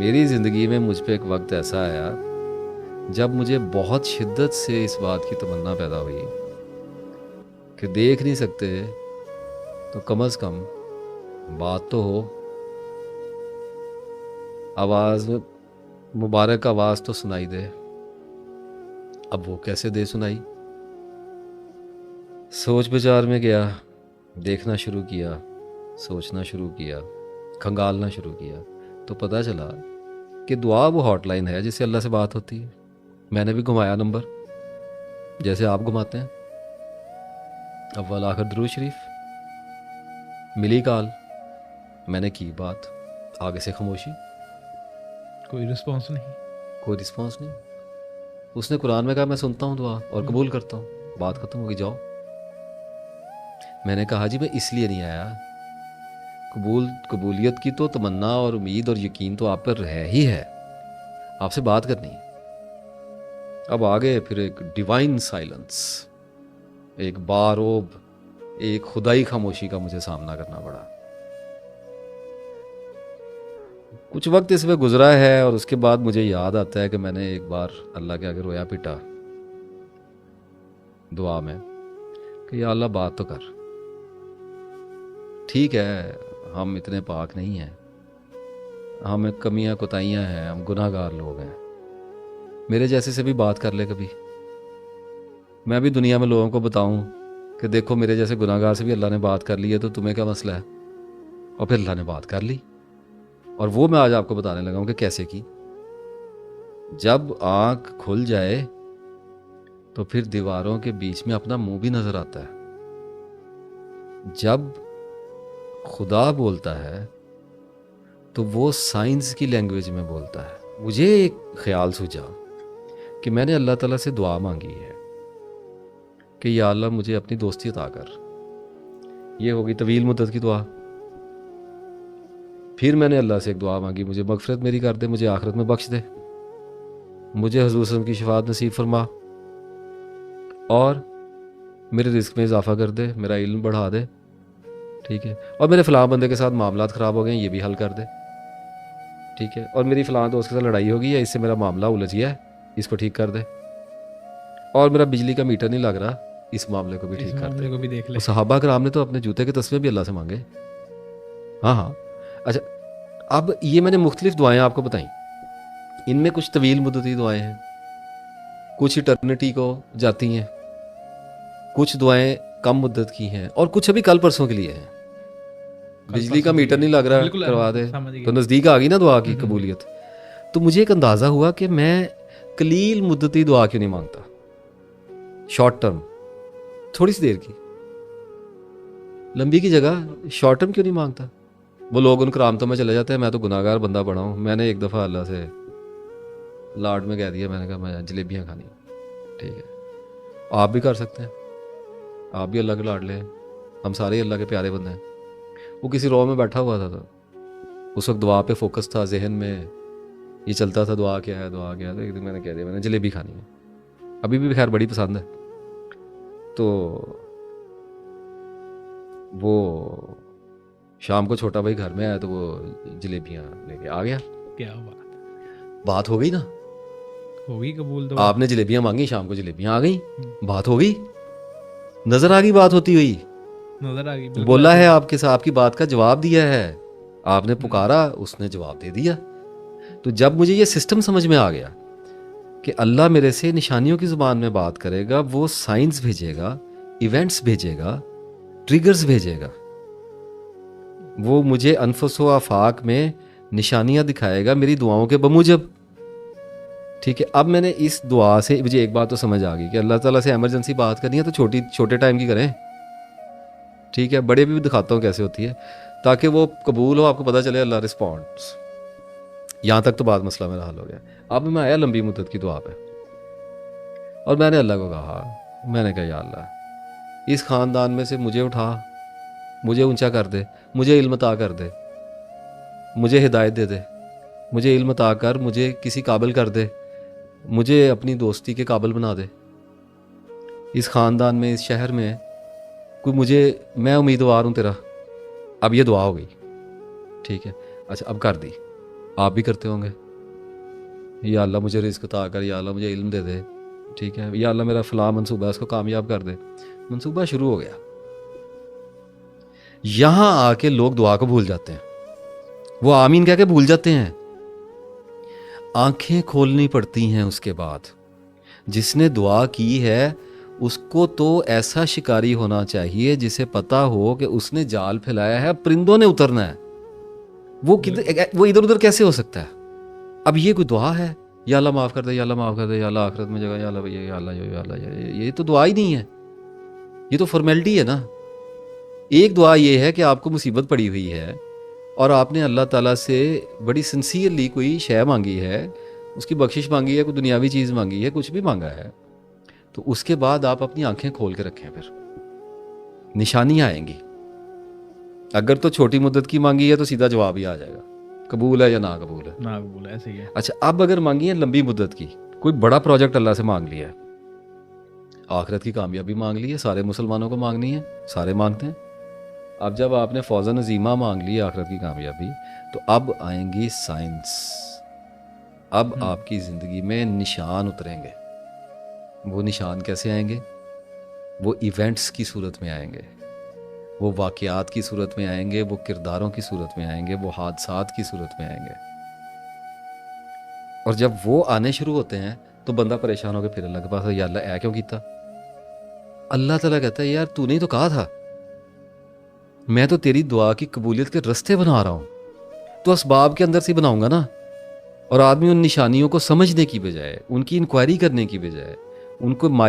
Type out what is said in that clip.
میری زندگی میں مجھ پہ ایک وقت ایسا آیا جب مجھے بہت شدت سے اس بات کی تمنا پیدا ہوئی کہ دیکھ نہیں سکتے تو کم از کم بات تو ہو، آواز مبارک آواز تو سنائی دے۔ اب وہ کیسے دے سنائی؟ سوچ بچار میں گیا، دیکھنا شروع کیا، سوچنا شروع کیا، کھنگالنا شروع کیا، تو پتہ چلا کہ دعا وہ ہاٹ لائن ہے جس سے اللہ سے بات ہوتی ہے۔ میں نے بھی گھمایا نمبر جیسے آپ گھماتے ہیں، اول آخر درود شریف، ملی کال، میں نے کی بات، آگے سے خاموشی، کوئی رسپانس نہیں، کوئی رسپانس نہیں۔ اس نے قرآن میں کہا میں سنتا ہوں دعا اور قبول کرتا ہوں، بات ختم ہوگی، جاؤ۔ میں نے کہا جی میں اس لیے نہیں آیا، قبولیت کی تو تمنا اور امید اور یقین تو آپ پر ہے ہی ہے، آپ سے بات کرنی ہے۔ اب آگے پھر ایک ڈیوائن سائلنس، ایک باروب، ایک خدائی خاموشی کا مجھے سامنا کرنا پڑا۔ کچھ وقت اس میں گزرا ہے اور اس کے بعد مجھے یاد آتا ہے کہ میں نے ایک بار اللہ کے آگے رویا پیٹا دعا میں کہ یا اللہ بات تو کر۔ ٹھیک ہے ہم اتنے پاک نہیں ہیں، ہمیں کمیاں کوتاہیاں ہیں، ہم گناہ گار لوگ ہیں، میرے جیسے سے بھی بات کر لے کبھی، میں بھی دنیا میں لوگوں کو بتاؤں کہ دیکھو میرے جیسے گناہ گار سے بھی اللہ نے بات کر لی ہے، تو تمہیں کیا مسئلہ ہے؟ اور پھر اللہ نے بات کر لی، اور وہ میں آج آپ کو بتانے لگا ہوں کہ کیسے کی۔ جب آنکھ کھل جائے تو پھر دیواروں کے بیچ میں اپنا منہ بھی نظر آتا ہے۔ جب خدا بولتا ہے تو وہ سائنس کی لینگویج میں بولتا ہے۔ مجھے ایک خیال سوچا کہ میں نے اللہ تعالیٰ سے دعا مانگی ہے کہ یا اللہ مجھے اپنی دوستی عطا کر، یہ ہوگی طویل مدت کی دعا۔ پھر میں نے اللہ سے ایک دعا مانگی، مجھے مغفرت میری کر دے، مجھے آخرت میں بخش دے، مجھے حضور صلی اللہ علیہ وسلم کی شفاعت نصیب فرما، اور میرے رزق میں اضافہ کر دے، میرا علم بڑھا دے، ٹھیک ہے، اور میرے فلاں بندے کے ساتھ معاملات خراب ہو گئے ہیں یہ بھی حل کر دے، ٹھیک ہے، اور میری فلاں دوست کے ساتھ لڑائی ہو گئی ہے، اس سے میرا معاملہ الجھ گیا ہے، اس کو ٹھیک کر دے، اور میرا بجلی کا میٹر نہیں لگ رہا، اس معاملے کو بھی اس ٹھیک کر معاملے دے۔ کو بھی دیکھ لے۔ وہ صحابہ کرام نے تو اپنے جوتے کے تسمے بھی اللہ سے مانگے۔ ہاں اچھا، اب یہ میں نے مختلف دعائیں آپ کو بتائیں، ان میں کچھ طویل مدتی دعائیں ہیں، کچھ اٹرنیٹی کو جاتی ہیں، کچھ دعائیں کم مدت کی ہیں، اور کچھ ابھی کل پرسوں کے لیے ہیں۔ بجلی کا میٹر نہیں لگ رہا، بالکل کروا دے، سمجھ گیا۔ تو نزدیک آ گئی نا دعا کی قبولیت۔ تو مجھے ایک اندازہ ہوا کہ میں قلیل مدتی دعا کیوں نہیں مانگتا، شارٹ ٹرم، تھوڑی سی دیر کی، لمبی کی جگہ شارٹ ٹرم کیوں نہیں مانگتا۔ وہ لوگ ان کرامتوں میں چلے جاتے ہیں، میں تو گناہ گار بندہ بڑا ہوں۔ میں نے ایک دفعہ اللہ سے لاڈ میں کہہ دیا، میں نے کہا میں جلیبیاں کھانی، ٹھیک ہے، آپ بھی کر سکتے ہیں، آپ بھی اللہ کے لاڈلے ہیں، ہم سارے ہی اللہ کے پیارے بندے ہیں۔ وہ کسی رو میں بیٹھا ہوا تھا، تو اس وقت دعا پہ فوکس تھا، ذہن میں یہ چلتا تھا دعا کیا ہے دعا کیا ہے، تو ایک دن میں نے کہہ دیا میں نے جلیبی کھانی ہے، ابھی بھی خیر بڑی پسند ہے۔ تو وہ شام کو چھوٹا بھائی گھر میں آیا تو وہ جلیبیاں لے کے آ گیا، کیا بات ہو گئی نا، ہوگی قبول تو آپ نے جلیبیاں مانگی، شام کو جلیبیاں آ گئیں، بات ہو گئی، نظر آ گئی بات ہوتی ہوئی، نظر آ گئی، بولا ہے آپ کے ساتھ، آپ کی بات کا جواب دیا ہے، آپ نے پکارا اس نے جواب دے دیا۔ تو جب مجھے یہ سسٹم سمجھ میں آ گیا کہ اللہ میرے سے نشانیوں کی زبان میں بات کرے گا، وہ سائنس بھیجے گا، ایونٹس بھیجے گا، ٹریگرز بھیجے گا، وہ مجھے انفس و آفاق میں نشانیاں دکھائے گا میری دعاؤں کے بموجب، ٹھیک ہے۔ اب میں نے اس دعا سے مجھے ایک بات تو سمجھ آ گئی کہ اللہ تعالیٰ سے ایمرجنسی بات کرنی ہے تو چھوٹے ٹائم کی کریں، ٹھیک ہے، بڑے بھی دکھاتا ہوں کیسے ہوتی ہے، تاکہ وہ قبول ہو، آپ کو پتہ چلے اللہ رسپونڈس۔ یہاں تک تو بات مسئلہ میرا حل ہو گیا۔ اب میں آیا لمبی مدت کی دعا پہ، اور میں نے اللہ کو کہا، میں نے کہا یا اللہ اس خاندان میں سے مجھے اٹھا، مجھے اونچا کر دے، مجھے علم عطا کر دے، مجھے ہدایت دے دے، مجھے علم عطا کر، مجھے کسی قابل کر دے، مجھے اپنی دوستی کے قابل بنا دے، اس خاندان میں، اس شہر میں کوئی مجھے، میں امیدوار ہوں تیرا۔ اب یہ دعا ہو گئی، ٹھیک ہے، اچھا اب کر دی، آپ بھی کرتے ہوں گے, یا اللہ مجھے رزق عطا کر, یا اللہ مجھے علم دے دے, ٹھیک ہے, یا اللہ میرا فلاں منصوبہ ہے اس کو کامیاب کر دے. منصوبہ شروع ہو گیا. یہاں آ کے لوگ دعا کو بھول جاتے ہیں, وہ آمین کہہ کے بھول جاتے ہیں. آنکھیں کھولنی پڑتی ہیں اس کے بعد. جس نے دعا کی ہے اس کو تو ایسا شکاری ہونا چاہیے جسے پتا ہو کہ اس نے جال پھیلایا ہے, پرندوں نے اترنا ہے. وہ ادھر ادھر کیسے ہو سکتا ہے؟ اب یہ کوئی دعا ہے؟ یا اللہ معاف کر دے, یا اللہ معاف کر دے, یا اللہ آخرت میں جگہ, یا اللہ یا اللہ یا اللہ, یہ تو دعا ہی نہیں ہے, یہ تو فارمیلٹی ہے نا. ایک دعا یہ ہے کہ آپ کو مصیبت پڑی ہوئی ہے اور آپ نے اللہ تعالیٰ سے بڑی سنسیئرلی کوئی شے مانگی ہے, اس کی بخشش مانگی ہے, کوئی دنیاوی چیز مانگی ہے, کچھ بھی مانگا ہے, تو اس کے بعد آپ اپنی آنکھیں کھول کے رکھیں, پھر نشانیاں آئیں گی. اگر تو چھوٹی مدت کی مانگی ہے تو سیدھا جواب ہی آ جائے گا, قبول ہے یا نا قبول ہے. نا قبول ہے, ایسے ہی ہے. اچھا, اب اگر مانگی ہے لمبی مدت کی, کوئی بڑا پروجیکٹ اللہ سے مانگ لیا ہے, آخرت کی کامیابی مانگ لی ہے, سارے مسلمانوں کو مانگنی ہے, سارے مانگتے ہیں. اب جب آپ نے فوزن عظیمہ مانگ لی آخرت کی کامیابی, تو اب آئیں گی سائنس. اب آپ کی زندگی میں نشان اتریں گے. وہ نشان کیسے آئیں گے؟ وہ ایونٹس کی صورت میں آئیں گے, وہ واقعات کی صورت میں آئیں گے, وہ کرداروں کی صورت میں آئیں گے, وہ حادثات کی صورت میں آئیں گے. اور جب وہ آنے شروع ہوتے ہیں تو بندہ پریشان ہو کے پھر اللہ کے پاس, یا اللہ اے کیوں کیتا؟ اللہ تعالیٰ کہتا ہے یار تو نے تو کہا تھا, میں تو تیری دعا کی قبولیت کے رستے بنا رہا ہوں, تو اسباب کے اندر سے بناؤں گا نا. اور آدمی ان نشانیوں کو سمجھنے کی بجائے, ان کی انکوائری کرنے کی بجائے, ان کو مائل